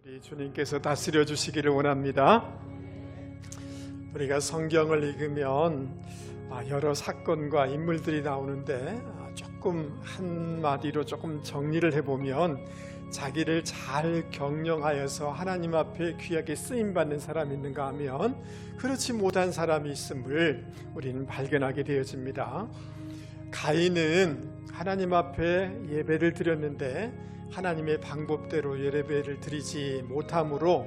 우리 주님께서 다스려 주시기를 원합니다. 우리가 성경을 읽으면 여러 사건과 인물들이 나오는데 조금 한마디로 조금 정리를 해보면 자기를 잘 경영하여서 하나님 앞에 귀하게 쓰임받는 사람이 있는가 하면 그렇지 못한 사람이 있음을 우리는 발견하게 되어집니다. 가인은 하나님 앞에 예배를 드렸는데 하나님의 방법대로 예배를 드리지 못함으로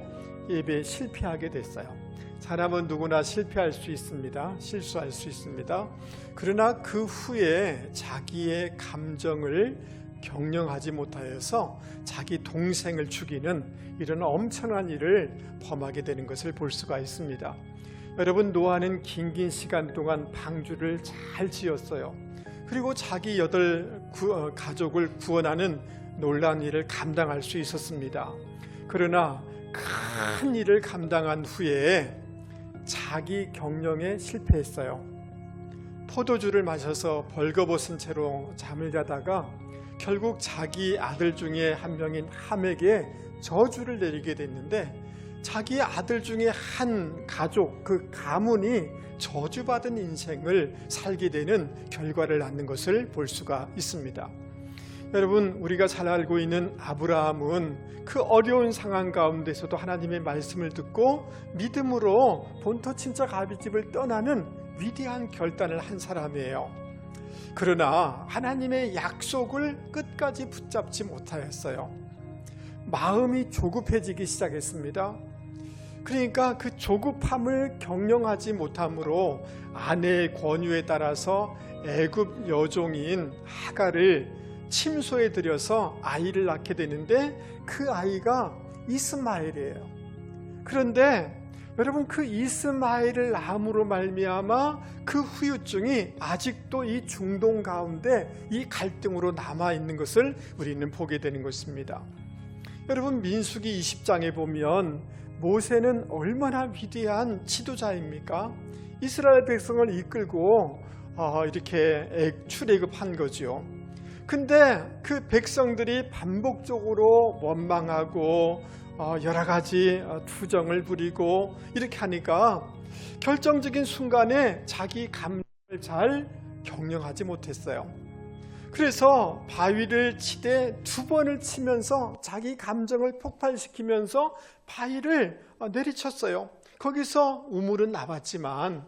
예배에 실패하게 됐어요. 사람은 누구나 실패할 수 있습니다. 실수할 수 있습니다. 그러나 그 후에 자기의 감정을 경영하지 못하여서 자기 동생을 죽이는 이런 엄청난 일을 범하게 되는 것을 볼 수가 있습니다. 여러분, 노아는 긴 시간 동안 방주를 잘 지었어요. 그리고 자기 8 가족을 구원하는 놀라운 일을 감당할 수 있었습니다. 그러나 큰 일을 감당한 후에 자기 경영에 실패했어요. 포도주를 마셔서 벌거벗은 채로 잠을 자다가 결국 자기 아들 중에 한 명인 함에게 저주를 내리게 됐는데 자기 아들 중에 한 가족, 그 가문이 저주받은 인생을 살게 되는 결과를 낳는 것을 볼 수가 있습니다. 여러분, 우리가 잘 알고 있는 아브라함은 그 어려운 상황 가운데서도 하나님의 말씀을 듣고 믿음으로 본토 친척 아비집을 떠나는 위대한 결단을 한 사람이에요. 그러나 하나님의 약속을 끝까지 붙잡지 못하였어요. 마음이 조급해지기 시작했습니다. 그러니까 그 조급함을 경영하지 못함으로 아내의 권유에 따라서 애굽 여종인 하갈을 침소에 들여서 아이를 낳게 되는데 그 아이가 이스마엘이에요. 그런데 여러분, 그 이스마엘을 낳음으로 말미암아 그 후유증이 아직도 이 중동 가운데 이 갈등으로 남아있는 것을 우리는 보게 되는 것입니다. 여러분, 민수기 20장에 보면 모세는 얼마나 위대한 지도자입니까? 이스라엘 백성을 이끌고 이렇게 출애굽한 거죠. 근데 그 백성들이 반복적으로 원망하고 여러 가지 투정을 부리고 이렇게 하니까 결정적인 순간에 자기 감정을 잘 경영하지 못했어요. 그래서 바위를 치되 2번을 치면서 자기 감정을 폭발시키면서 바위를 내리쳤어요. 거기서 우물은 나왔지만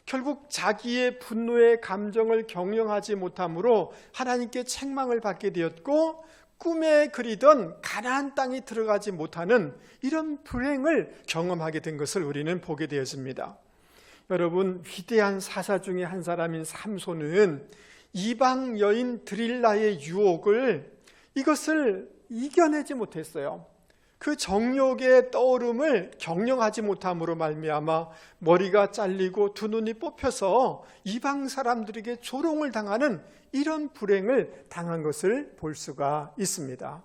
결국 자기의 분노의 감정을 경영하지 못함으로 하나님께 책망을 받게 되었고 꿈에 그리던 가나안 땅에 들어가지 못하는 이런 불행을 경험하게 된 것을 우리는 보게 되었습니다. 여러분, 위대한 사사 중에 한 사람인 삼손은 이방 여인 드릴라의 유혹을 이것을 이겨내지 못했어요. 그 정욕의 떠오름을 경영하지 못함으로 말미암아 머리가 잘리고 2눈이 뽑혀서 이방 사람들에게 조롱을 당하는 이런 불행을 당한 것을 볼 수가 있습니다.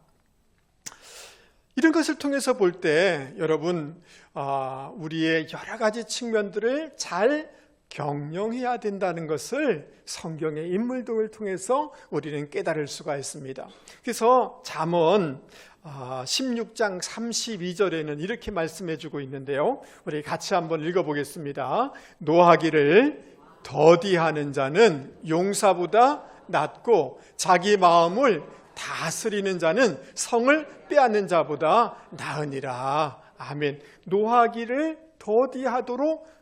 이런 것을 통해서 볼 때 여러분, 우리의 여러 가지 측면들을 잘 경영해야 된다는 것을 성경의 인물들을 통해서 우리는 깨달을 수가 있습니다. 그래서 잠언 16장 32절에는 이렇게 말씀해 주고 있는데요, 우리 같이 한번 읽어보겠습니다. 노하기를 더디하는 자는 용사보다 낫고 자기 마음을 다스리는 자는 성을 빼앗는 자보다 나으니라. 아멘. 노하기를 더디하도록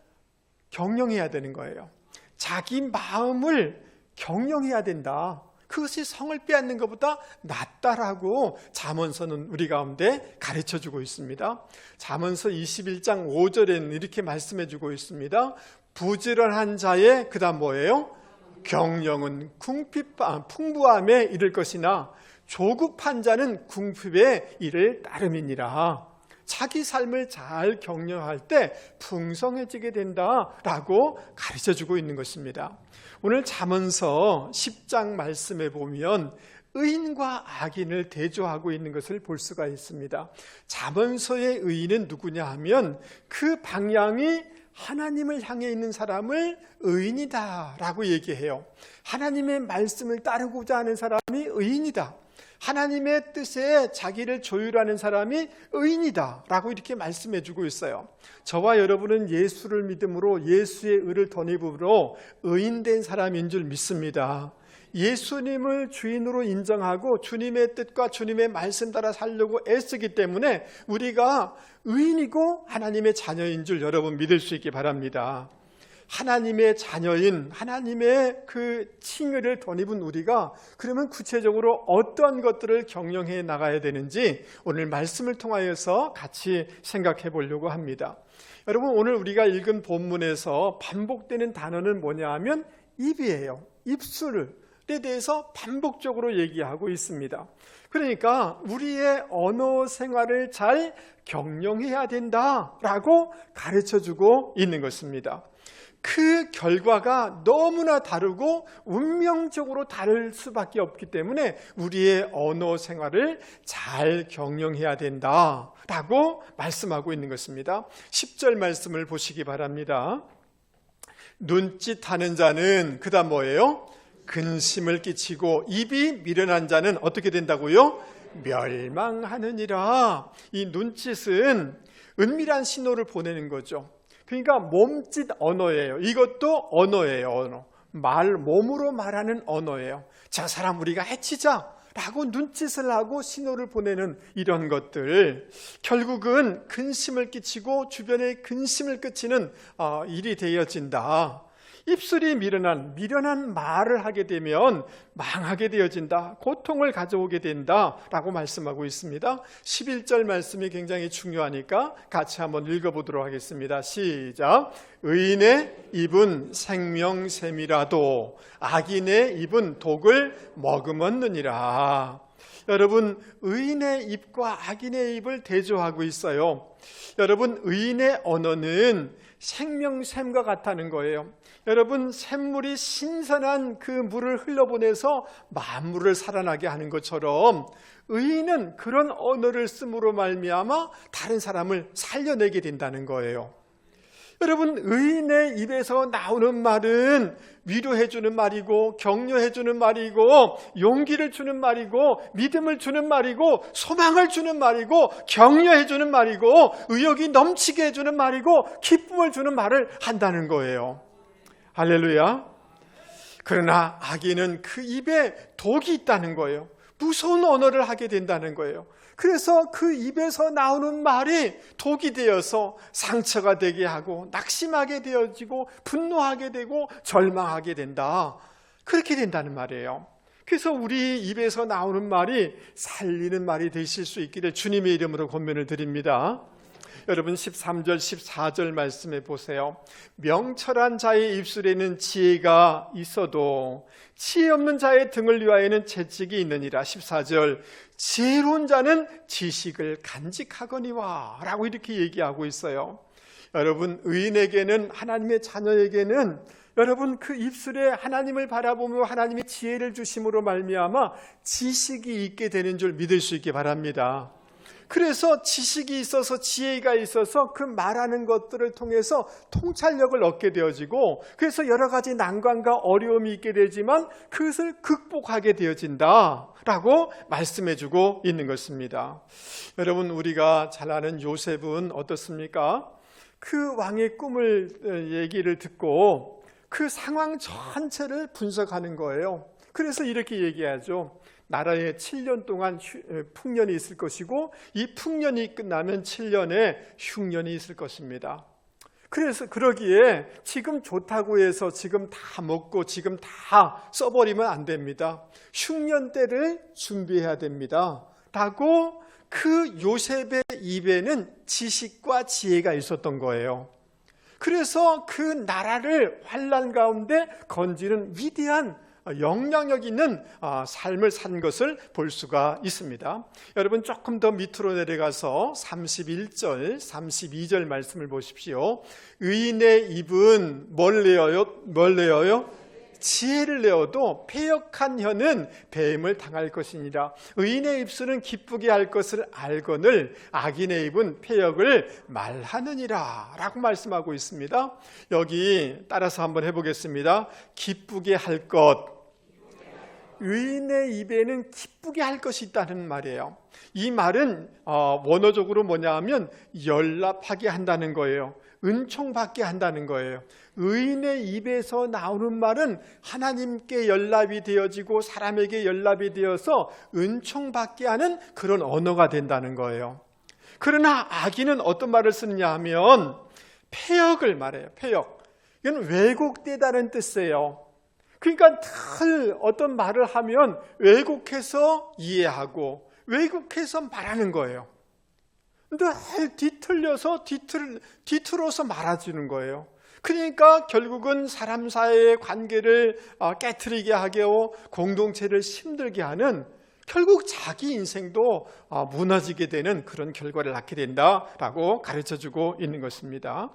경영해야 되는 거예요. 자기 마음을 경영해야 된다. 그것이 성을 빼앗는 것보다 낫다라고 잠언서는 우리 가운데 가르쳐주고 있습니다. 잠언서 21장 5절에는 이렇게 말씀해주고 있습니다. 부지런한 자의 그 다음 뭐예요? 경영은 풍부함에 이를 것이나 조급한 자는 궁핍에 이를 따름이니라. 자기 삶을 잘 경영할 때 풍성해지게 된다라고 가르쳐주고 있는 것입니다. 오늘 잠언서 10장 말씀에 보면 의인과 악인을 대조하고 있는 것을 볼 수가 있습니다. 잠언서의 의인은 누구냐 하면 그 방향이 하나님을 향해 있는 사람을 의인이다 라고 얘기해요. 하나님의 말씀을 따르고자 하는 사람이 의인이다. 하나님의 뜻에 자기를 조율하는 사람이 의인이다 라고 이렇게 말씀해 주고 있어요. 저와 여러분은 예수를 믿음으로 예수의 의를 덧입음으로 의인된 사람인 줄 믿습니다. 예수님을 주인으로 인정하고 주님의 뜻과 주님의 말씀 따라 살려고 애쓰기 때문에 우리가 의인이고 하나님의 자녀인 줄 여러분 믿을 수 있기 바랍니다. 하나님의 자녀인 하나님의 그 칭의를 덧입은 우리가 그러면 구체적으로 어떤 것들을 경영해 나가야 되는지 오늘 말씀을 통하여서 같이 생각해 보려고 합니다. 여러분, 오늘 우리가 읽은 본문에서 반복되는 단어는 뭐냐 하면 입이에요. 입술에 대해서 반복적으로 얘기하고 있습니다. 그러니까 우리의 언어 생활을 잘 경영해야 된다라고 가르쳐주고 있는 것입니다. 그 결과가 너무나 다르고 운명적으로 다를 수밖에 없기 때문에 우리의 언어 생활을 잘 경영해야 된다라고 말씀하고 있는 것입니다. 10절 말씀을 보시기 바랍니다. 눈짓하는 자는 그다음 뭐예요? 근심을 끼치고 입이 미련한 자는 어떻게 된다고요? 멸망하느니라. 이 눈짓은 은밀한 신호를 보내는 거죠. 그러니까 몸짓 언어예요. 이것도 언어예요. 언어. 몸으로 말하는 언어예요. 저 사람 우리가 해치자 라고 눈짓을 하고 신호를 보내는 이런 것들, 결국은 근심을 끼치고 주변에 근심을 끼치는 일이 되어진다. 입술이 미련한 말을 하게 되면 망하게 되어진다. 고통을 가져오게 된다라고 말씀하고 있습니다. 11절 말씀이 굉장히 중요하니까 같이 한번 읽어보도록 하겠습니다. 시작. 의인의 입은 생명샘이라도 악인의 입은 독을 머금었느니라. 여러분, 의인의 입과 악인의 입을 대조하고 있어요. 여러분, 의인의 언어는 생명샘과 같다는 거예요. 여러분, 샘물이 신선한 그 물을 흘러보내서 만물을 살아나게 하는 것처럼 의인은 그런 언어를 씀으로 말미암아 다른 사람을 살려내게 된다는 거예요. 여러분, 의인의 입에서 나오는 말은 위로해주는 말이고 격려해주는 말이고 용기를 주는 말이고 믿음을 주는 말이고 소망을 주는 말이고 격려해주는 말이고 의욕이 넘치게 해주는 말이고 기쁨을 주는 말을 한다는 거예요. 할렐루야. 그러나 악인은 그 입에 독이 있다는 거예요. 무서운 언어를 하게 된다는 거예요. 그래서 그 입에서 나오는 말이 독이 되어서 상처가 되게 하고 낙심하게 되어지고 분노하게 되고 절망하게 된다. 그렇게 된다는 말이에요. 그래서 우리 입에서 나오는 말이 살리는 말이 되실 수 있기를 주님의 이름으로 권면을 드립니다. 여러분, 13절 14절 말씀해 보세요. 명철한 자의 입술에는 지혜가 있어도 지혜 없는 자의 등을 위하여는 채찍이 있느니라. 14절 지혜로운 자는 지식을 간직하거니와 라고 이렇게 얘기하고 있어요. 여러분, 의인에게는, 하나님의 자녀에게는 여러분 그 입술에 하나님을 바라보며 하나님의 지혜를 주심으로 말미암아 지식이 있게 되는 줄 믿을 수 있게 바랍니다. 그래서 지식이 있어서 지혜가 있어서 그 말하는 것들을 통해서 통찰력을 얻게 되어지고 그래서 여러 가지 난관과 어려움이 있게 되지만 그것을 극복하게 되어진다라고 말씀해주고 있는 것입니다. 여러분, 우리가 잘 아는 요셉은 어떻습니까? 그 왕의 꿈을 얘기를 듣고 그 상황 전체를 분석하는 거예요. 그래서 이렇게 얘기하죠. 나라에 7년 동안 풍년이 있을 것이고 이 풍년이 끝나면 7년의 흉년이 있을 것입니다. 그래서 그러기에 지금 좋다고 해서 지금 다 먹고 지금 다 써버리면 안 됩니다. 흉년 때를 준비해야 됩니다 라고 그 요셉의 입에는 지식과 지혜가 있었던 거예요. 그래서 그 나라를 환난 가운데 건지는 위대한 영향력 있는 삶을 산 것을 볼 수가 있습니다. 여러분, 조금 더 밑으로 내려가서 31절, 32절 말씀을 보십시오. 의인의 입은 뭘 내어요? 지혜를 내어도 패역한 혀는 배임을 당할 것이니라. 의인의 입술은 기쁘게 할 것을 알거늘 악인의 입은 패역을 말하느니라 라고 말씀하고 있습니다. 여기 따라서 한번 해보겠습니다. 기쁘게 할 것, 의인의 입에는 기쁘게 할 것이 있다는 말이에요. 이 말은 원어적으로 뭐냐 하면 연락하게 한다는 거예요. 은총받게 한다는 거예요. 의인의 입에서 나오는 말은 하나님께 연락이 되어지고 사람에게 연락이 되어서 은총받게 하는 그런 언어가 된다는 거예요. 그러나 악인은 어떤 말을 쓰느냐 하면 폐역을 말해요. 폐역. 이건 왜곡되다는 뜻이에요. 그러니까 늘 어떤 말을 하면 왜곡해서 이해하고 왜곡해서 말하는 거예요. 늘 뒤틀려서 뒤틀어서 말아주는 거예요. 그러니까 결국은 사람 사이의 관계를 깨트리게 하고 공동체를 힘들게 하는, 결국 자기 인생도 무너지게 되는 그런 결과를 낳게 된다라고 가르쳐주고 있는 것입니다.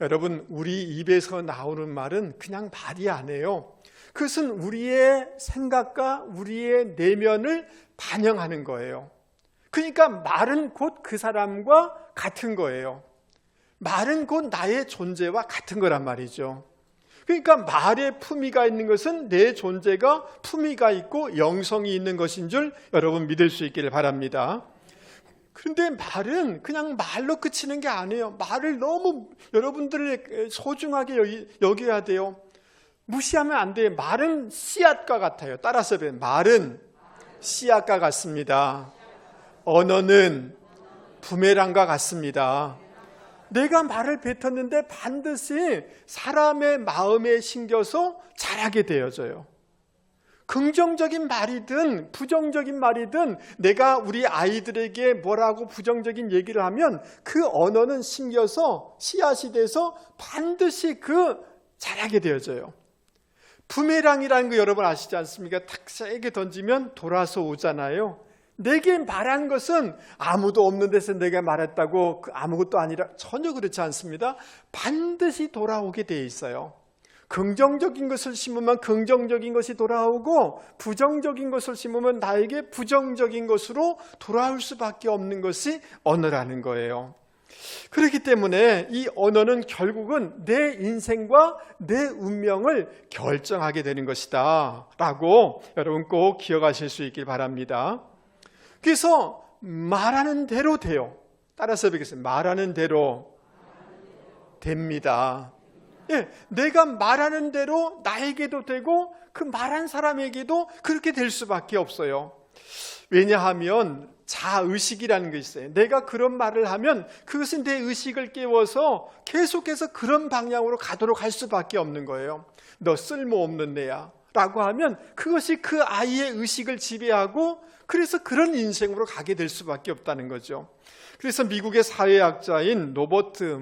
여러분, 우리 입에서 나오는 말은 그냥 말이 아니에요. 그것은 우리의 생각과 우리의 내면을 반영하는 거예요. 그러니까 말은 곧 그 사람과 같은 거예요. 말은 곧 나의 존재와 같은 거란 말이죠. 그러니까 말에 품위가 있는 것은 내 존재가 품위가 있고 영성이 있는 것인 줄 여러분 믿을 수 있기를 바랍니다. 그런데 말은 그냥 말로 그치는 게 아니에요. 말을 너무 여러분들이 소중하게 여겨야 돼요. 무시하면 안 돼요. 말은 씨앗과 같아요. 따라서 말은 씨앗과 같습니다. 언어는 부메랑과 같습니다. 내가 말을 뱉었는데 반드시 사람의 마음에 심겨서 자라게 되어져요. 긍정적인 말이든 부정적인 말이든 내가 우리 아이들에게 뭐라고 부정적인 얘기를 하면 그 언어는 심겨서 씨앗이 돼서 반드시 자라게 되어져요. 부메랑이라는 거 여러분 아시지 않습니까? 탁 세게 던지면 돌아서 오잖아요. 내게 말한 것은 아무도 없는 데서 내가 말했다고 아무것도 아니라 전혀 그렇지 않습니다. 반드시 돌아오게 돼 있어요. 긍정적인 것을 심으면 긍정적인 것이 돌아오고 부정적인 것을 심으면 나에게 부정적인 것으로 돌아올 수밖에 없는 것이 언어라는 거예요. 그렇기 때문에 이 언어는 결국은 내 인생과 내 운명을 결정하게 되는 것이다 라고 여러분 꼭 기억하실 수 있길 바랍니다. 그래서 말하는 대로 돼요. 따라서 뵙겠습니다. 말하는 대로 됩니다. 예, 내가 말하는 대로 나에게도 되고 그 말한 사람에게도 그렇게 될 수밖에 없어요. 왜냐하면 자의식이라는 게 있어요. 내가 그런 말을 하면 그것은 내 의식을 깨워서 계속해서 그런 방향으로 가도록 할 수밖에 없는 거예요. 너 쓸모없는 애야 라고 하면 그것이 그 아이의 의식을 지배하고 그래서 그런 인생으로 가게 될 수밖에 없다는 거죠. 그래서 미국의 사회학자인 로버트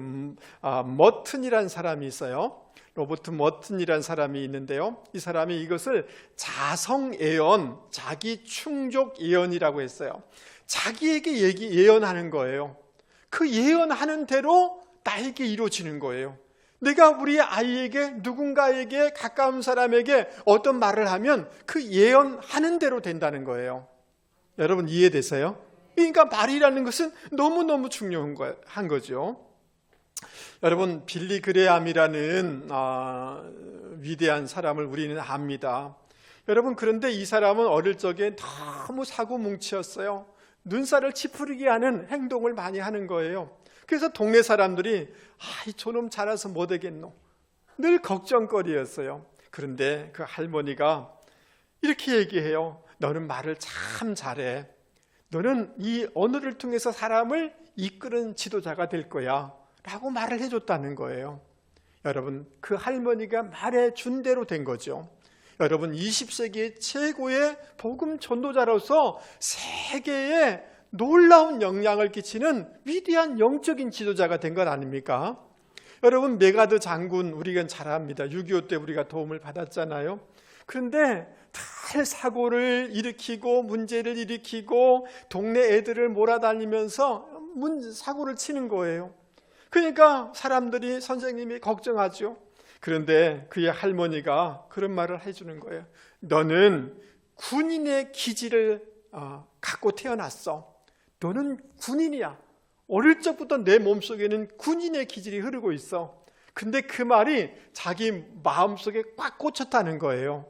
머튼이라는 사람이 있어요. 로버트 머튼이라는 사람이 있는데요. 이 사람이 이것을 자성예언, 자기 충족 예언이라고 했어요. 자기에게 예언하는 거예요. 그 예언하는 대로 나에게 이루어지는 거예요. 내가 우리 아이에게 누군가에게 가까운 사람에게 어떤 말을 하면 그 예언하는 대로 된다는 거예요. 여러분 이해되세요? 그러니까 말이라는 것은 너무너무 중요한 거죠. 여러분 빌리 그레함이라는 위대한 사람을 우리는 압니다. 여러분 그런데 이 사람은 어릴 적에 너무 사고뭉치였어요. 눈살을 찌푸리게 하는 행동을 많이 하는 거예요. 그래서 동네 사람들이 저놈 자라서 뭐 되겠노? 늘 걱정거리였어요. 그런데 그 할머니가 이렇게 얘기해요. 너는 말을 참 잘해. 너는 이 언어를 통해서 사람을 이끄는 지도자가 될 거야 라고 말을 해줬다는 거예요. 여러분 그 할머니가 말해준 대로 된 거죠. 여러분 20세기의 최고의 복음 전도자로서 세계에 놀라운 영향을 끼치는 위대한 영적인 지도자가 된 것 아닙니까? 여러분 메가드 장군 우리가 잘 압니다. 6.25 때 우리가 도움을 받았잖아요. 그런데 다 사고를 일으키고 문제를 일으키고 동네 애들을 몰아다니면서 사고를 치는 거예요. 그러니까 사람들이 선생님이 걱정하죠. 그런데 그의 할머니가 그런 말을 해주는 거예요. 너는 군인의 기질을 갖고 태어났어. 너는 군인이야. 어릴 적부터 내 몸속에는 군인의 기질이 흐르고 있어. 근데 그 말이 자기 마음속에 꽉 꽂혔다는 거예요.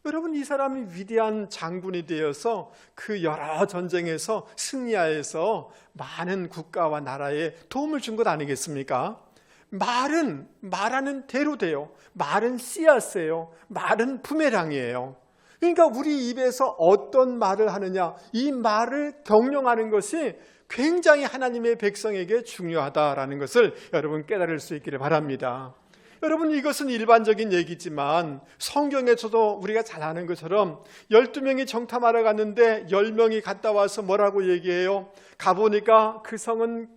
여러분, 이 사람이 위대한 장군이 되어서 그 여러 전쟁에서 승리하여서 많은 국가와 나라에 도움을 준 것 아니겠습니까? 말하는 대로 돼요. 말은 씨앗이에요. 말은 부메랑이에요. 그러니까 우리 입에서 어떤 말을 하느냐, 이 말을 경영하는 것이 굉장히 하나님의 백성에게 중요하다라는 것을 여러분 깨달을 수 있기를 바랍니다. 여러분, 이것은 일반적인 얘기지만 성경에서도 우리가 잘 아는 것처럼 12명이 정탐하러 갔는데 10명이 갔다 와서 뭐라고 얘기해요? 가보니까 그 성은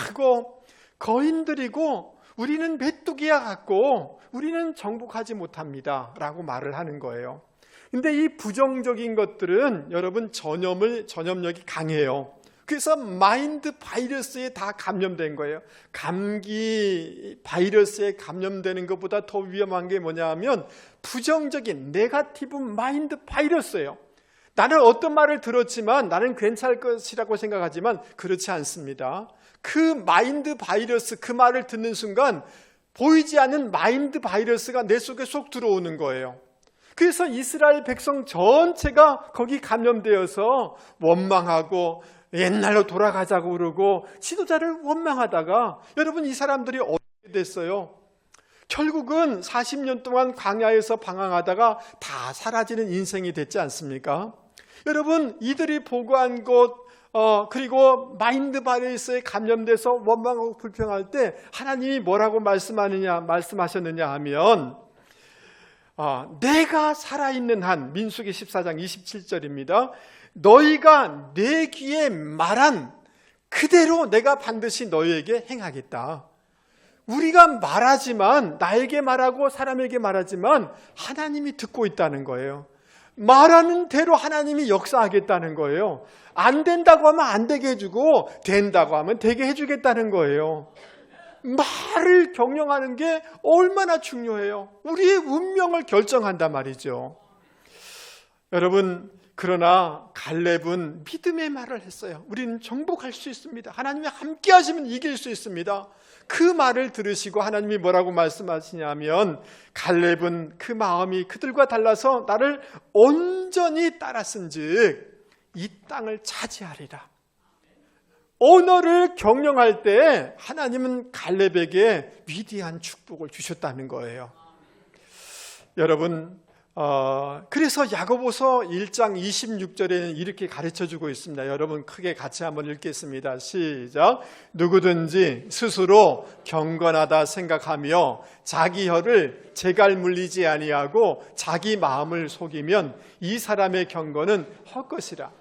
크고 거인들이고 우리는 메뚜기와 같고 우리는 정복하지 못합니다 라고 말을 하는 거예요. 근데 이 부정적인 것들은 여러분 전염력이 강해요. 그래서 마인드 바이러스에 다 감염된 거예요. 감기 바이러스에 감염되는 것보다 더 위험한 게 뭐냐 하면 부정적인 네거티브 마인드 바이러스예요. 나는 어떤 말을 들었지만 나는 괜찮을 것이라고 생각하지만 그렇지 않습니다. 그 마인드 바이러스, 그 말을 듣는 순간 보이지 않는 마인드 바이러스가 내 속에 쏙 들어오는 거예요. 그래서 이스라엘 백성 전체가 거기 감염되어서 원망하고 옛날로 돌아가자고 그러고 지도자를 원망하다가 여러분, 이 사람들이 어떻게 됐어요? 결국은 40년 동안 광야에서 방황하다가 다 사라지는 인생이 됐지 않습니까? 여러분, 이들이 보고한 것 그리고 마인드 바이러스에 감염돼서 원망하고 불평할 때 하나님이 뭐라고 말씀하셨느냐 하면 내가 살아있는 한, 민수기 14장 27절입니다. 너희가 내 귀에 말한 그대로 내가 반드시 너희에게 행하겠다. 우리가 말하지만, 나에게 말하고 사람에게 말하지만 하나님이 듣고 있다는 거예요. 말하는 대로 하나님이 역사하겠다는 거예요. 안 된다고 하면 안 되게 해주고 된다고 하면 되게 해주겠다는 거예요. 말을 경영하는 게 얼마나 중요해요. 우리의 운명을 결정한단 말이죠. 여러분, 그러나 갈렙은 믿음의 말을 했어요. 우리는 정복할 수 있습니다. 하나님이 함께 하시면 이길 수 있습니다. 그 말을 들으시고 하나님이 뭐라고 말씀하시냐면, 갈렙은 그 마음이 그들과 달라서 나를 온전히 따랐은즉 이 땅을 차지하리라. 언어를 경영할 때 하나님은 갈렙에게 위대한 축복을 주셨다는 거예요. 여러분, 그래서 야고보서 1장 26절에는 이렇게 가르쳐주고 있습니다. 여러분, 크게 같이 한번 읽겠습니다. 시작. 누구든지 스스로 경건하다 생각하며 자기 혀를 재갈 물리지 아니하고 자기 마음을 속이면 이 사람의 경건은 헛것이라.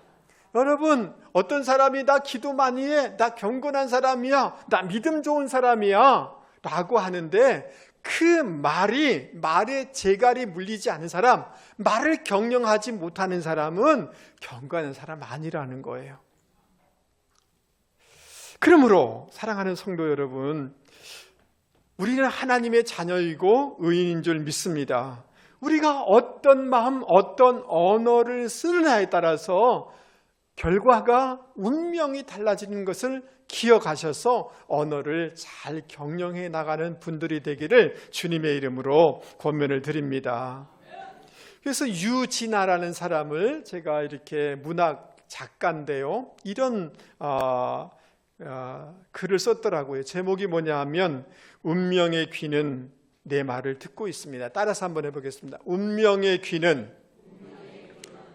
여러분, 어떤 사람이 나 기도 많이 해, 나 경건한 사람이야, 나 믿음 좋은 사람이야 라고 하는데 그 말에 재갈이 물리지 않은 사람, 말을 경영하지 못하는 사람은 경건한 사람 아니라는 거예요. 그러므로 사랑하는 성도 여러분, 우리는 하나님의 자녀이고 의인인 줄 믿습니다. 우리가 어떤 마음, 어떤 언어를 쓰느냐에 따라서 결과가 운명이 달라지는 것을 기억하셔서 언어를 잘 경영해 나가는 분들이 되기를 주님의 이름으로 권면을 드립니다. 그래서 유진아라는 사람을 제가 이렇게 문학 작가인데요, 이런 글을 썼더라고요. 제목이 뭐냐 하면 운명의 귀는 내 말을 듣고 있습니다. 따라서 한번 해보겠습니다. 운명의 귀는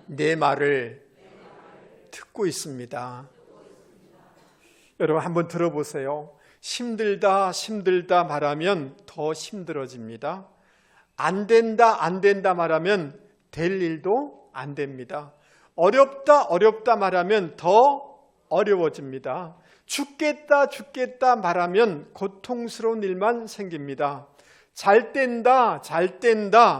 내 말을 듣고 있습니다. 여러분, 한번 들어보세요. 힘들다 말하면 더 힘들어집니다. 안 된다 말하면 될 일도 안 됩니다. 어렵다 말하면 더 어려워집니다. 죽겠다 말하면 고통스러운 일만 생깁니다. 잘 된다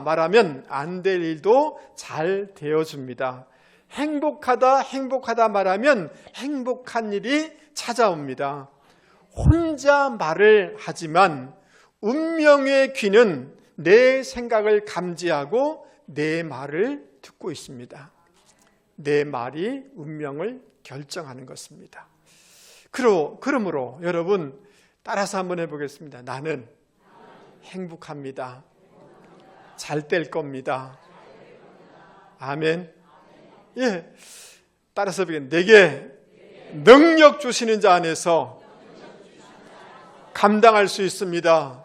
말하면 안 될 일도 잘 되어줍니다. 행복하다 말하면 행복한 일이 찾아옵니다. 혼자 말을 하지만 운명의 귀는 내 생각을 감지하고 내 말을 듣고 있습니다. 내 말이 운명을 결정하는 것입니다. 그러므로 여러분, 따라서 한번 해보겠습니다. 나는 행복합니다. 잘 될 겁니다. 아멘. 예, 따라서 내게 능력 주시는 자 안에서 감당할 수 있습니다.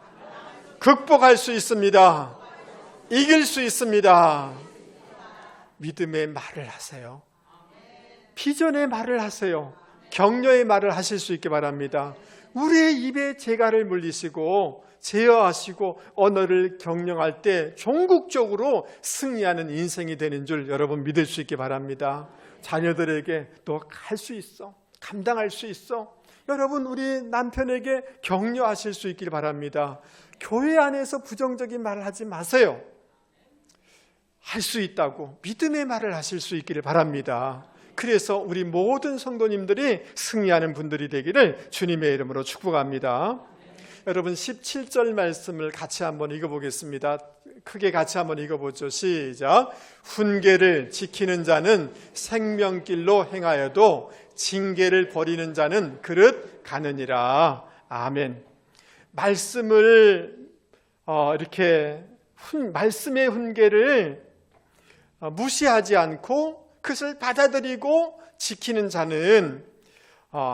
극복할 수 있습니다. 이길 수 있습니다. 믿음의 말을 하세요. 비전의 말을 하세요. 격려의 말을 하실 수 있게 바랍니다. 우리의 입에 재갈을 물리시고 제어하시고 언어를 경영할 때 종국적으로 승리하는 인생이 되는 줄 여러분 믿을 수 있게 바랍니다. 자녀들에게 너 할 수 있어, 감당할 수 있어. 여러분 우리 남편에게 격려하실 수 있길 바랍니다. 교회 안에서 부정적인 말을 하지 마세요. 할 수 있다고 믿음의 말을 하실 수 있기를 바랍니다. 그래서 우리 모든 성도님들이 승리하는 분들이 되기를 주님의 이름으로 축복합니다. 여러분 17절 말씀을 같이 한번 읽어보겠습니다. 크게 같이 한번 읽어보죠. 시작. 훈계를 지키는 자는 생명길로 행하여도 징계를 버리는 자는 그릇 가느니라. 아멘. 말씀을 이렇게 말씀의 훈계를 무시하지 않고 그것을 받아들이고 지키는 자는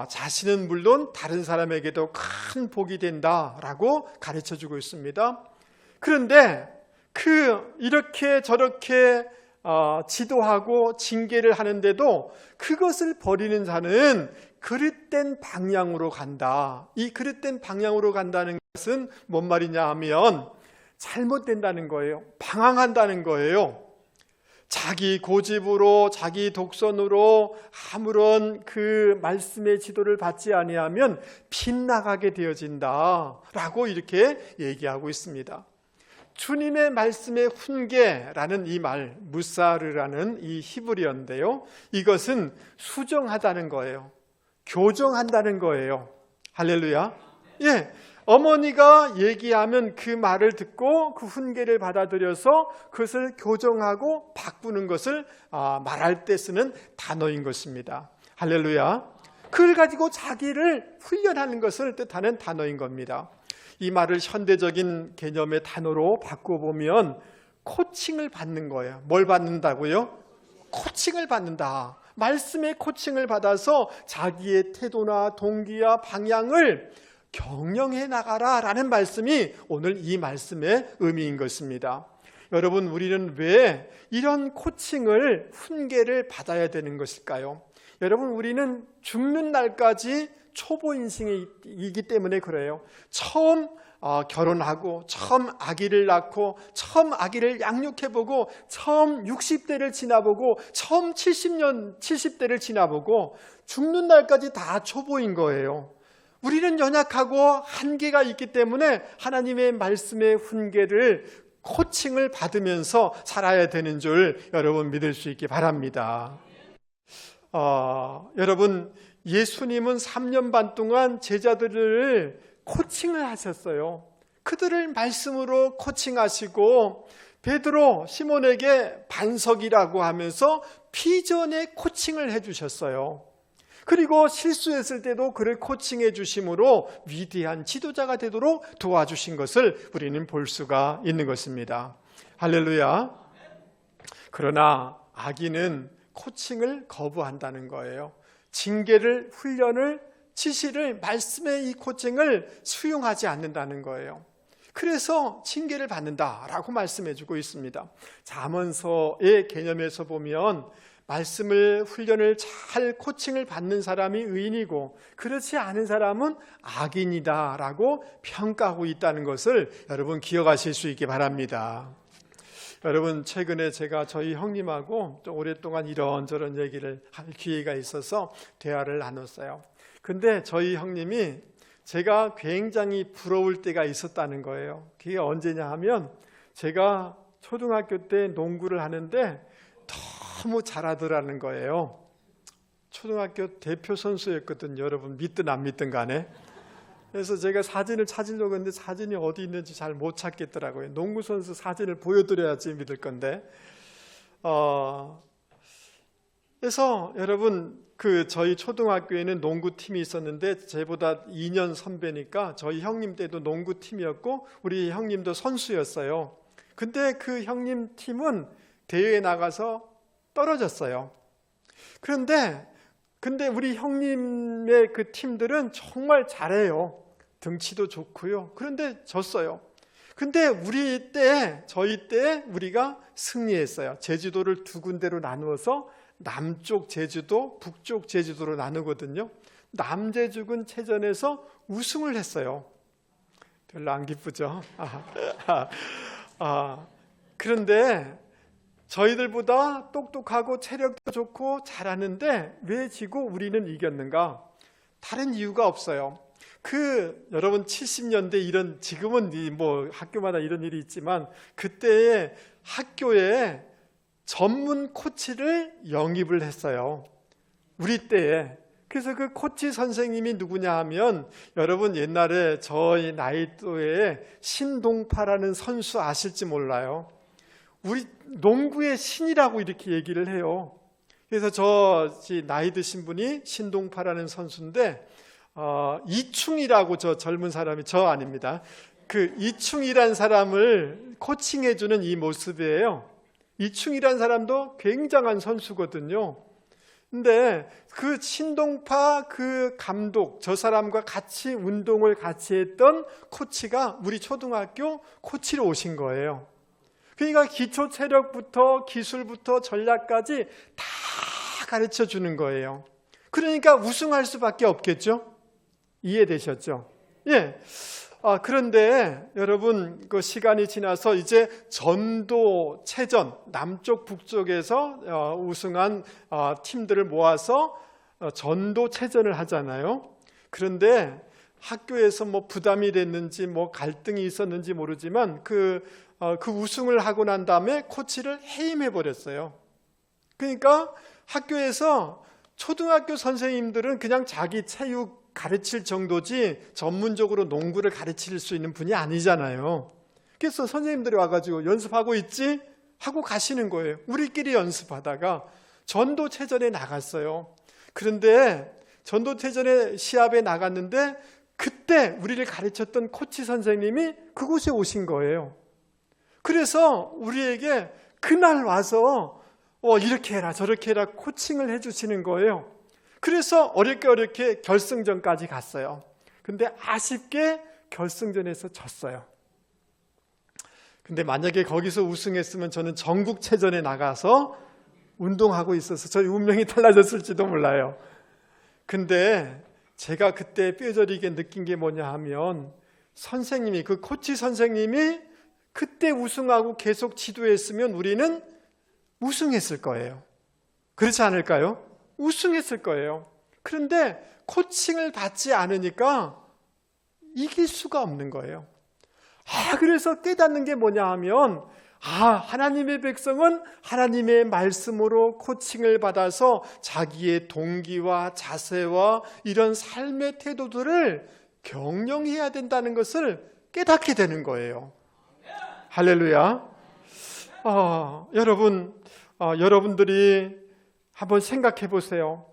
자신은 물론 다른 사람에게도 큰 복이 된다라고 가르쳐주고 있습니다. 그런데 이렇게 저렇게 지도하고 징계를 하는데도 그것을 버리는 자는 그릇된 방향으로 간다. 이 그릇된 방향으로 간다는 것은 뭔 말이냐 하면 잘못된다는 거예요. 방황한다는 거예요. 자기 고집으로 자기 독선으로 아무런 그 말씀의 지도를 받지 아니하면 빗나가게 되어진다라고 이렇게 얘기하고 있습니다. 주님의 말씀의 훈계라는 이 말, 무사르라는 이 히브리어인데요, 이것은 수정하다는 거예요. 교정한다는 거예요. 할렐루야. 예. 어머니가 얘기하면 그 말을 듣고 그 훈계를 받아들여서 그것을 교정하고 바꾸는 것을 말할 때 쓰는 단어인 것입니다. 할렐루야. 그걸 가지고 자기를 훈련하는 것을 뜻하는 단어인 겁니다. 이 말을 현대적인 개념의 단어로 바꿔보면 코칭을 받는 거예요. 뭘 받는다고요? 코칭을 받는다. 말씀의 코칭을 받아서 자기의 태도나 동기와 방향을 경영해 나가라 라는 말씀이 오늘 이 말씀의 의미인 것입니다. 여러분, 우리는 왜 이런 코칭을, 훈계를 받아야 되는 것일까요? 여러분, 우리는 죽는 날까지 초보 인생이기 때문에 그래요. 처음 결혼하고 처음 아기를 낳고 처음 아기를 양육해보고 처음 60대를 지나보고 처음 70대를 지나보고 죽는 날까지 다 초보인 거예요. 우리는 연약하고 한계가 있기 때문에 하나님의 말씀의 훈계를, 코칭을 받으면서 살아야 되는 줄 여러분 믿을 수 있기 바랍니다. 여러분, 예수님은 3년 반 동안 제자들을 코칭을 하셨어요. 그들을 말씀으로 코칭하시고 베드로, 시몬에게 반석이라고 하면서 비전의 코칭을 해주셨어요. 그리고 실수했을 때도 그를 코칭해 주심으로 위대한 지도자가 되도록 도와주신 것을 우리는 볼 수가 있는 것입니다. 할렐루야. 그러나 악인은 코칭을 거부한다는 거예요. 징계를, 훈련을, 지시를, 말씀의 이 코칭을 수용하지 않는다는 거예요. 그래서 징계를 받는다라고 말씀해주고 있습니다. 잠언서의 개념에서 보면 말씀을, 훈련을 잘 코칭을 받는 사람이 의인이고 그렇지 않은 사람은 악인이다라고 평가하고 있다는 것을 여러분 기억하실 수 있기 바랍니다. 여러분, 최근에 제가 저희 형님하고 좀 오랫동안 이런저런 얘기를 할 기회가 있어서 대화를 나눴어요. 근데 저희 형님이 제가 굉장히 부러울 때가 있었다는 거예요. 그게 언제냐 하면 제가 초등학교 때 농구를 하는데 너무 잘하더라는 거예요. 초등학교 대표 선수였거든요. 여러분 믿든 안 믿든 간에. 그래서 제가 사진을 찾으려고 했는데 사진이 어디 있는지 잘 못 찾겠더라고요. 농구 선수 사진을 보여드려야지 믿을 건데. 그래서 여러분, 저희 초등학교에는 농구팀이 있었는데 제보다 2년 선배니까 저희 형님 때도 농구팀이었고 우리 형님도 선수였어요. 근데 그 형님 팀은 대회에 나가서 떨어졌어요. 근데 우리 형님의 그 팀들은 정말 잘해요. 등치도 좋고요. 그런데 졌어요. 근데 저희 때 우리가 승리했어요. 제주도를 두 군데로 나누어서 남쪽 제주도, 북쪽 제주도로 나누거든요. 남제주군 체전에서 우승을 했어요. 별로 안 기쁘죠? 그런데 저희들보다 똑똑하고 체력도 좋고 잘하는데 왜 지고 우리는 이겼는가? 다른 이유가 없어요. 여러분 70년대 지금은 학교마다 이런 일이 있지만 그때에 학교에 전문 코치를 영입을 했어요. 우리 때에. 그래서 그 코치 선생님이 누구냐 하면 여러분 옛날에 저희 나이 또에 신동파라는 선수 아실지 몰라요. 우리 농구의 신이라고 이렇게 얘기를 해요. 그래서 나이 드신 분이 신동파라는 선수인데 이충이라고 저 젊은 사람이 저 아닙니다. 그 이충이란 사람을 코칭해주는 이 모습이에요. 이충이란 사람도 굉장한 선수거든요. 근데 그 신동파 그 감독, 저 사람과 같이 운동을 같이 했던 코치가 우리 초등학교 코치로 오신 거예요. 그러니까 기초 체력부터 기술부터 전략까지 다 가르쳐 주는 거예요. 그러니까 우승할 수밖에 없겠죠? 이해되셨죠? 예. 그런데 여러분 그 시간이 지나서 이제 전도체전 남쪽 북쪽에서 우승한 팀들을 모아서 전도체전을 하잖아요. 그런데 학교에서 부담이 됐는지 갈등이 있었는지 모르지만 그 우승을 하고 난 다음에 코치를 해임해 버렸어요. 그러니까 학교에서 초등학교 선생님들은 그냥 자기 체육 가르칠 정도지 전문적으로 농구를 가르칠 수 있는 분이 아니잖아요. 그래서 선생님들이 와가지고 연습하고 있지? 하고 가시는 거예요. 우리끼리 연습하다가 전도체전에 나갔어요. 그런데 전도체전에 시합에 나갔는데 그때 우리를 가르쳤던 코치 선생님이 그곳에 오신 거예요. 그래서 우리에게 그날 와서 이렇게 해라 저렇게 해라 코칭을 해주시는 거예요. 그래서 어렵게 결승전까지 갔어요. 근데 아쉽게 결승전에서 졌어요. 근데 만약에 거기서 우승했으면 저는 전국체전에 나가서 운동하고 있어서 저희 운명이 달라졌을지도 몰라요. 근데 제가 그때 뼈저리게 느낀 게 뭐냐 하면 선생님이 그 코치 선생님이 그때 우승하고 계속 지도했으면 우리는 우승했을 거예요. 그렇지 않을까요? 우승했을 거예요. 그런데 코칭을 받지 않으니까 이길 수가 없는 거예요. 그래서 깨닫는 게 뭐냐 하면 하나님의 백성은 하나님의 말씀으로 코칭을 받아서 자기의 동기와 자세와 이런 삶의 태도들을 경영해야 된다는 것을 깨닫게 되는 거예요. 할렐루야. 여러분들이 한번 생각해 보세요.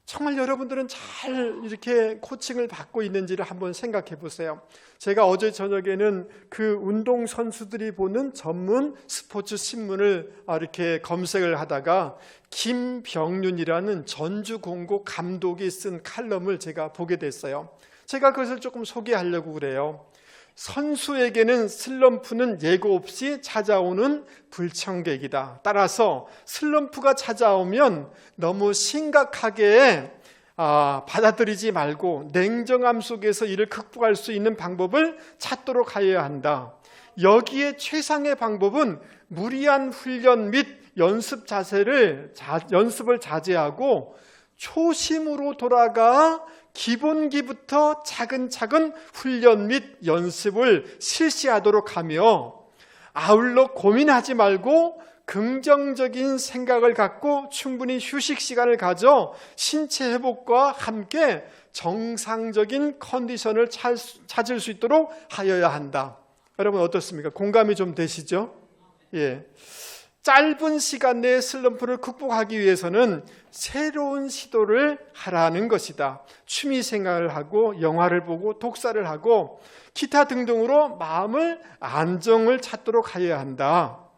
정말 여러분들은 잘 이렇게 코칭을 받고 있는지를 한번 생각해 보세요. 제가 어제 저녁에는 그 운동선수들이 보는 전문 스포츠 신문을 이렇게 검색을 하다가 김병윤이라는 전주공고 감독이 쓴 칼럼을 제가 보게 됐어요. 제가 그것을 조금 소개하려고 그래요. 선수에게는 슬럼프는 예고 없이 찾아오는 불청객이다. 따라서 슬럼프가 찾아오면 너무 심각하게 받아들이지 말고 냉정함 속에서 이를 극복할 수 있는 방법을 찾도록 하여야 한다. 여기에 최상의 방법은 무리한 훈련 및 연습을 자제하고 초심으로 돌아가 기본기부터 차근차근 훈련 및 연습을 실시하도록 하며 아울러 고민하지 말고 긍정적인 생각을 갖고 충분히 휴식 시간을 가져 신체 회복과 함께 정상적인 컨디션을 찾을 수 있도록 하여야 한다. 여러분 어떻습니까? 공감이 좀 되시죠? 예. 짧은 시간 내에 슬럼프를 극복하기 위해서는 새로운 시도를 하라는 것이다. 취미 생활을 하고 영화를 보고 독서를 하고 기타 등등으로 마음을 안정을 찾도록 하여야 한다.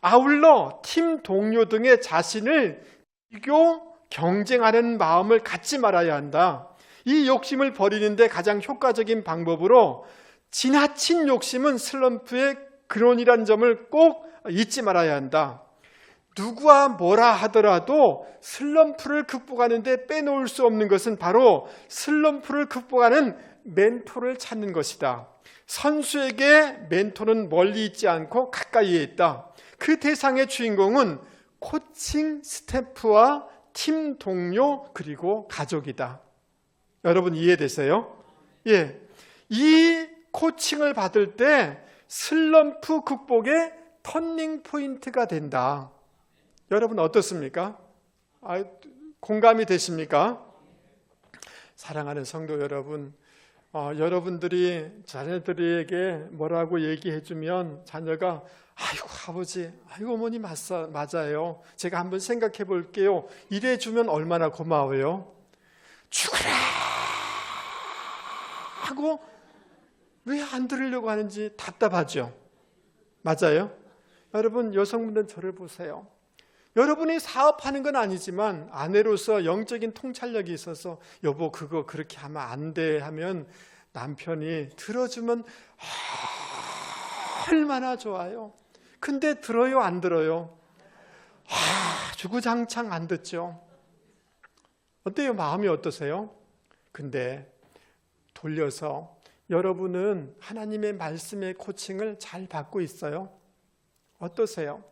아울러 팀 동료 등의 자신을 비교, 경쟁하는 마음을 갖지 말아야 한다. 이 욕심을 버리는데 가장 효과적인 방법으로 지나친 욕심은 슬럼프의 근원이라는 점을 꼭 잊지 말아야 한다. 누구와 뭐라 하더라도 슬럼프를 극복하는데 빼놓을 수 없는 것은 바로 슬럼프를 극복하는 멘토를 찾는 것이다. 선수에게 멘토는 멀리 있지 않고 가까이에 있다. 그 대상의 주인공은 코칭 스태프와 팀 동료 그리고 가족이다. 여러분 이해되세요? 예, 이 코칭을 받을 때 슬럼프 극복의 터닝 포인트가 된다. 여러분 어떻습니까? 공감이 되십니까? 사랑하는 성도 여러분, 여러분들이 자녀들에게 뭐라고 얘기해주면 자녀가 아이고 아버지, 아이고 어머니 맞아요. 제가 한번 생각해 볼게요. 이래주면 얼마나 고마워요. 죽으라 하고 왜 안 들으려고 하는지 답답하죠. 맞아요? 여러분 여성분들 저를 보세요. 여러분이 사업하는 건 아니지만 아내로서 영적인 통찰력이 있어서 여보 그거 그렇게 하면 안 돼 하면 남편이 들어주면 얼마나 좋아요. 근데 들어요 안 들어요? 주구장창 안 듣죠. 어때요? 마음이 어떠세요? 근데 돌려서 여러분은 하나님의 말씀의 코칭을 잘 받고 있어요? 어떠세요?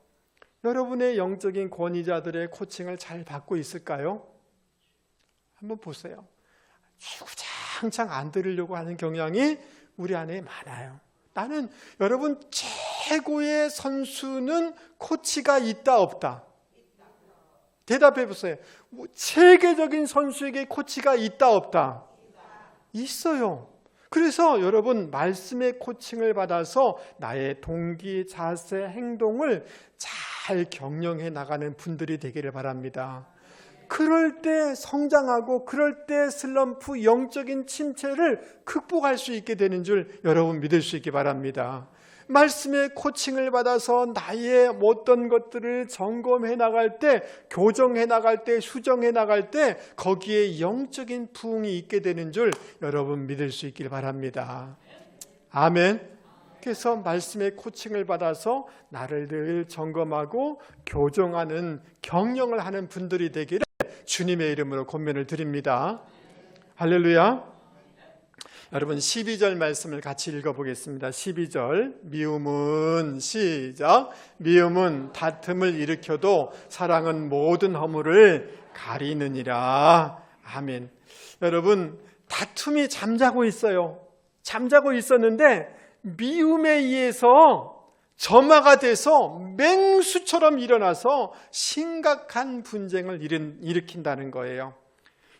여러분의 영적인 권위자들의 코칭을 잘 받고 있을까요? 한번 보세요. 주구장창 안 들으려고 하는 경향이 우리 안에 많아요. 나는 여러분 최고의 선수는 코치가 있다 없다? 대답해 보세요. 세계적인 선수에게 코치가 있다 없다? 있어요. 그래서 여러분 말씀의 코칭을 받아서 나의 동기, 자세, 행동을 잘 경영해 나가는 분들이 되기를 바랍니다. 그럴 때 성장하고 그럴 때 슬럼프, 영적인 침체를 극복할 수 있게 되는 줄 여러분 믿을 수 있기 바랍니다. 말씀의 코칭을 받아서 나의 어떤 것들을 점검해 나갈 때, 교정해 나갈 때, 수정해 나갈 때 거기에 영적인 부흥이 있게 되는 줄 여러분 믿을 수 있길 바랍니다. 아멘. 그래서 말씀의 코칭을 받아서 나를 늘 점검하고 교정하는 경영을 하는 분들이 되기를 주님의 이름으로 권면을 드립니다. 할렐루야. 여러분 12절 말씀을 같이 읽어보겠습니다. 12절 미움은 시작. 미움은 다툼을 일으켜도 사랑은 모든 허물을 가리느니라. 아멘. 여러분 다툼이 잠자고 있어요. 잠자고 있었는데 미움에 의해서 점화가 돼서 맹수처럼 일어나서 심각한 분쟁을 일으킨다는 거예요.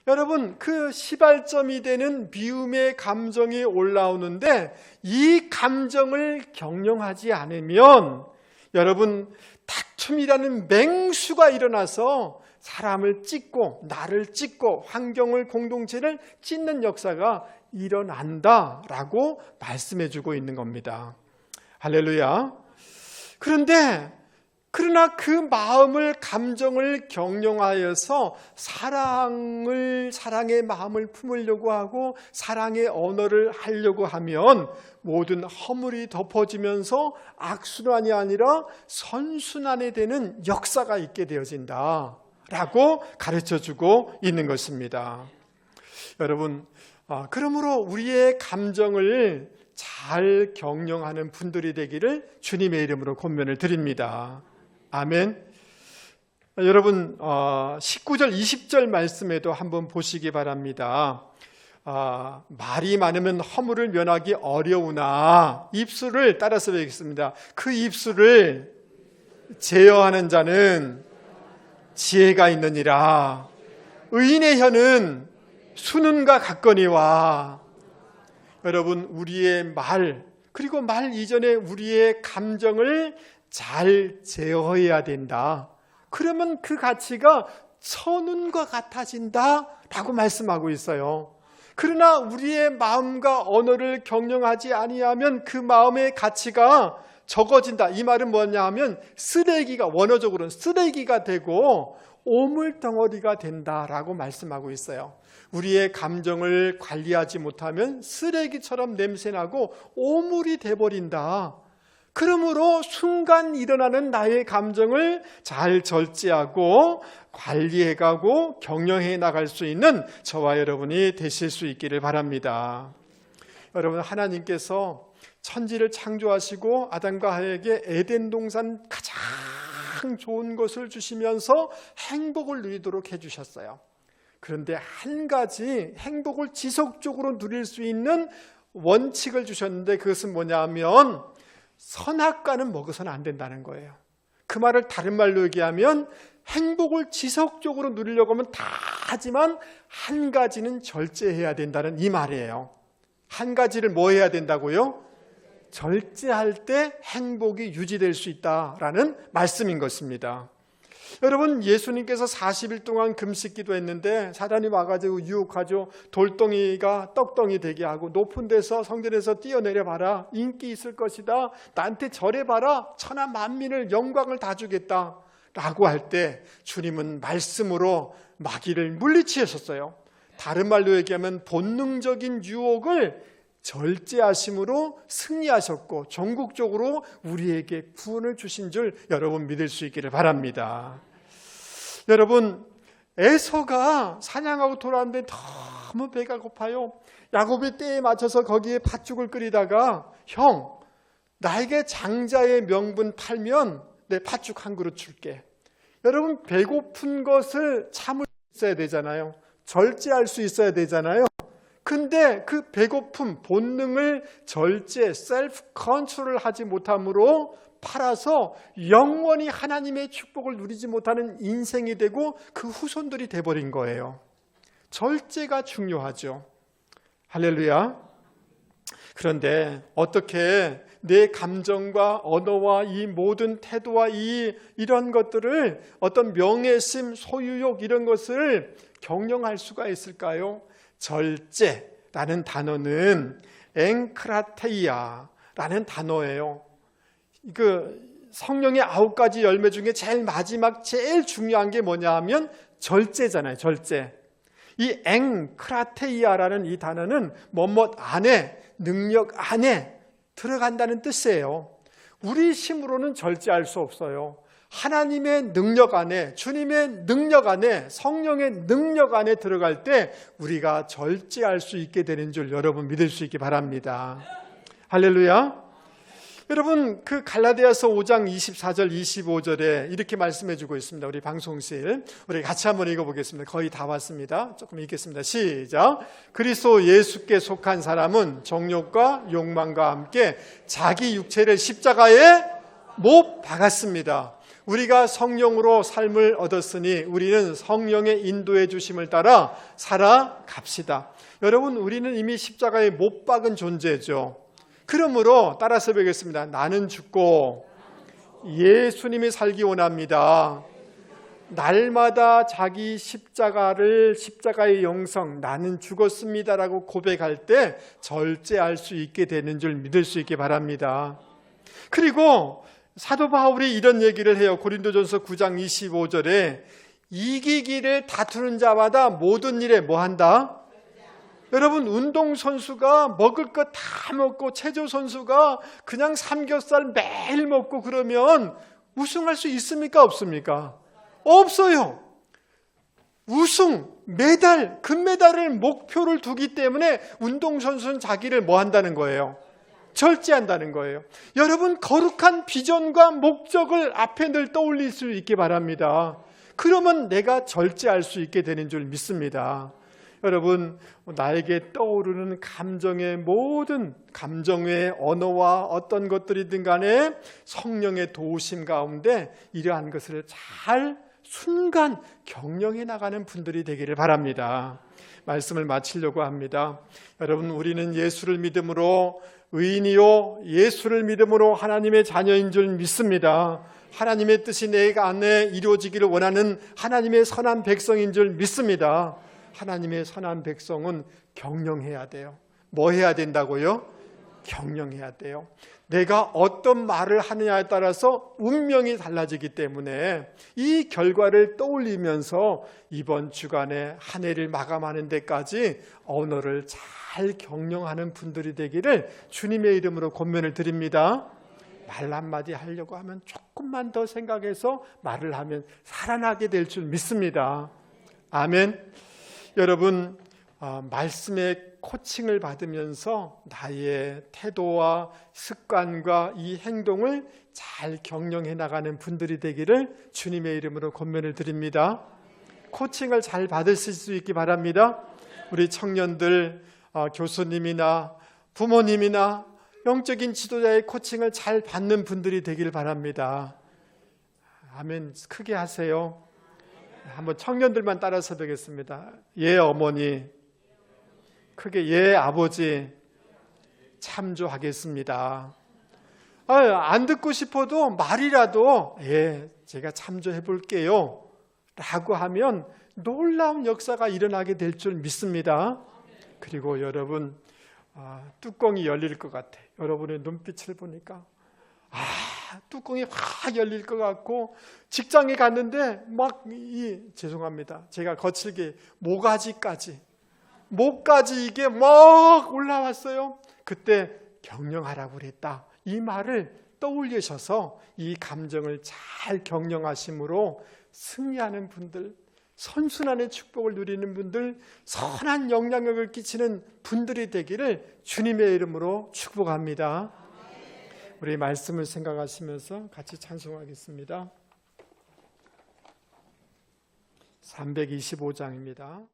여러분 그 시발점이 되는 미움의 감정이 올라오는데 이 감정을 경영하지 않으면 여러분 다툼이라는 맹수가 일어나서 사람을 찢고 나를 찢고 환경을 공동체를 찢는 역사가 일어난다라고 말씀해 주고 있는 겁니다. 할렐루야. 그러나 그 마음을 감정을 경영하여서 사랑의 마음을 품으려고 하고 사랑의 언어를 하려고 하면 모든 허물이 덮어지면서 악순환이 아니라 선순환이 되는 역사가 있게 되어진다라고 가르쳐주고 있는 것입니다. 여러분 그러므로 우리의 감정을 잘 경영하는 분들이 되기를 주님의 이름으로 권면을 드립니다. 아멘. 여러분 19절 20절 말씀에도 한번 보시기 바랍니다. 말이 많으면 허물을 면하기 어려우나 입술을 따라서 배우겠습니다. 그 입술을 제어하는 자는 지혜가 있느니라. 의인의 혀는 수는과 같거니와. 여러분 우리의 말 그리고 말 이전에 우리의 감정을 잘 제어해야 된다. 그러면 그 가치가 천운과 같아진다라고 말씀하고 있어요. 그러나 우리의 마음과 언어를 경영하지 아니하면 그 마음의 가치가 적어진다. 이 말은 뭐냐 하면 쓰레기가, 원어적으로는 쓰레기가 되고 오물덩어리가 된다라고 말씀하고 있어요. 우리의 감정을 관리하지 못하면 쓰레기처럼 냄새나고 오물이 돼버린다. 그러므로 순간 일어나는 나의 감정을 잘 절제하고 관리해가고 경영해 나갈 수 있는 저와 여러분이 되실 수 있기를 바랍니다. 여러분, 하나님께서 천지를 창조하시고 아담과 하와에게 에덴 동산 가장 좋은 것을 주시면서 행복을 누리도록 해주셨어요. 그런데 한 가지 행복을 지속적으로 누릴 수 있는 원칙을 주셨는데, 그것은 뭐냐 하면 선악과는 먹어서는 안 된다는 거예요. 그 말을 다른 말로 얘기하면 행복을 지속적으로 누리려고 하면 다 하지만 한 가지는 절제해야 된다는 이 말이에요. 한 가지를 뭐 해야 된다고요? 절제할 때 행복이 유지될 수 있다라는 말씀인 것입니다. 여러분, 예수님께서 40일 동안 금식 기도했는데 사단이 와가지고 유혹하죠. 돌덩이가 떡덩이 되게 하고 높은 데서 성전에서 뛰어내려 봐라. 인기 있을 것이다. 나한테 절해봐라. 천하 만민을 영광을 다 주겠다 라고 할 때 주님은 말씀으로 마귀를 물리치셨어요. 다른 말로 얘기하면 본능적인 유혹을 절제하심으로 승리하셨고 전국적으로 우리에게 구원을 주신 줄 여러분 믿을 수 있기를 바랍니다. 여러분, 에서가 사냥하고 돌아왔는데 너무 배가 고파요. 야곱의 때에 맞춰서 거기에 팥죽을 끓이다가 형, 나에게 장자의 명분 팔면 내 팥죽 한 그릇 줄게. 여러분, 배고픈 것을 참을 수 있어야 되잖아요. 절제할 수 있어야 되잖아요. 근데 그 배고픔, 본능을 절제, 셀프 컨트롤을 하지 못함으로 팔아서 영원히 하나님의 축복을 누리지 못하는 인생이 되고 그 후손들이 돼버린 거예요. 절제가 중요하죠. 할렐루야. 그런데 어떻게 내 감정과 언어와 이 모든 태도와 이런 것들을 어떤 명예심, 소유욕 이런 것을 경영할 수가 있을까요? 절제라는 단어는 엥크라테이아라는 단어예요. 성령의 9가지 열매 중에 제일 마지막 제일 중요한 게 뭐냐 하면 절제잖아요. 절제. 이 엥크라테이아라는 이 단어는 뭐뭐 안에, 능력 안에 들어간다는 뜻이에요. 우리 힘으로는 절제할 수 없어요. 하나님의 능력 안에, 주님의 능력 안에, 성령의 능력 안에 들어갈 때 우리가 절제할 수 있게 되는 줄 여러분 믿을 수 있기 바랍니다. 할렐루야. 여러분, 그 갈라디아서 5장 24절 25절에 이렇게 말씀해 주고 있습니다. 우리 방송실 우리 같이 한번 읽어보겠습니다. 거의 다 왔습니다. 조금 읽겠습니다. 시작. 그리스도 예수께 속한 사람은 정욕과 욕망과 함께 자기 육체를 십자가에 못 박았습니다. 우리가 성령으로 삶을 얻었으니 우리는 성령의 인도해 주심을 따라 살아갑시다. 여러분, 우리는 이미 십자가에 못 박은 존재죠. 그러므로 따라서 배우겠습니다. 나는 죽고 예수님이 살기 원합니다. 날마다 자기 십자가의 영성, 나는 죽었습니다라고 고백할 때 절제할 수 있게 되는 줄 믿을 수 있게 바랍니다. 그리고 사도 바울이 이런 얘기를 해요. 고린도전서 9장 25절에 이기기를 다투는 자마다 모든 일에 뭐 한다? 여러분, 운동선수가 먹을 것 다 먹고 체조선수가 그냥 삼겹살 매일 먹고 그러면 우승할 수 있습니까? 없습니까? 없어요. 우승, 메달, 금메달을 목표를 두기 때문에 운동선수는 자기를 뭐 한다는 거예요? 절제한다는 거예요. 여러분, 거룩한 비전과 목적을 앞에 늘 떠올릴 수 있게 바랍니다. 그러면 내가 절제할 수 있게 되는 줄 믿습니다. 여러분, 나에게 떠오르는 감정의 모든 감정의 언어와 어떤 것들이든 간에 성령의 도우심 가운데 이러한 것을 잘 순간 경영해 나가는 분들이 되기를 바랍니다. 말씀을 마치려고 합니다. 여러분, 우리는 예수를 믿음으로 의인이요 예수를 믿음으로 하나님의 자녀인 줄 믿습니다. 하나님의 뜻이 내 안에 이루어지기를 원하는 하나님의 선한 백성인 줄 믿습니다. 하나님의 선한 백성은 경영해야 돼요. 뭐 해야 된다고요? 경영해야 돼요. 내가 어떤 말을 하느냐에 따라서 운명이 달라지기 때문에 이 결과를 떠올리면서 이번 주간에 한 해를 마감하는 데까지 언어를 잘 경영하는 분들이 되기를 주님의 이름으로 권면을 드립니다. 말 한마디 하려고 하면 조금만 더 생각해서 말을 하면 살아나게 될 줄 믿습니다. 아멘. 여러분, 말씀의 코칭을 받으면서 나의 태도와 습관과 이 행동을 잘 경영해 나가는 분들이 되기를 주님의 이름으로 권면을 드립니다. 코칭을 잘 받으실 수 있기 바랍니다. 우리 청년들, 교수님이나 부모님이나 영적인 지도자의 코칭을 잘 받는 분들이 되길 바랍니다. 아멘. 크게 하세요. 한번 청년들만 따라서 되겠습니다. 예 어머니, 크게 예 아버지, 참조하겠습니다. 안 듣고 싶어도 말이라도 예 제가 참조해 볼게요 라고 하면 놀라운 역사가 일어나게 될 줄 믿습니다. 그리고 여러분, 뚜껑이 열릴 것 같아. 여러분의 눈빛을 보니까 뚜껑이 확 열릴 것 같고, 직장에 갔는데 죄송합니다, 제가 거칠게 목까지 이게 막 올라왔어요. 그때 경영하라고 그랬다, 이 말을 떠올리셔서 이 감정을 잘 경영하심으로 승리하는 분들, 선순환의 축복을 누리는 분들, 선한 영향력을 끼치는 분들이 되기를 주님의 이름으로 축복합니다. 우리 말씀을 생각하시면서 같이 찬송하겠습니다. 325장입니다.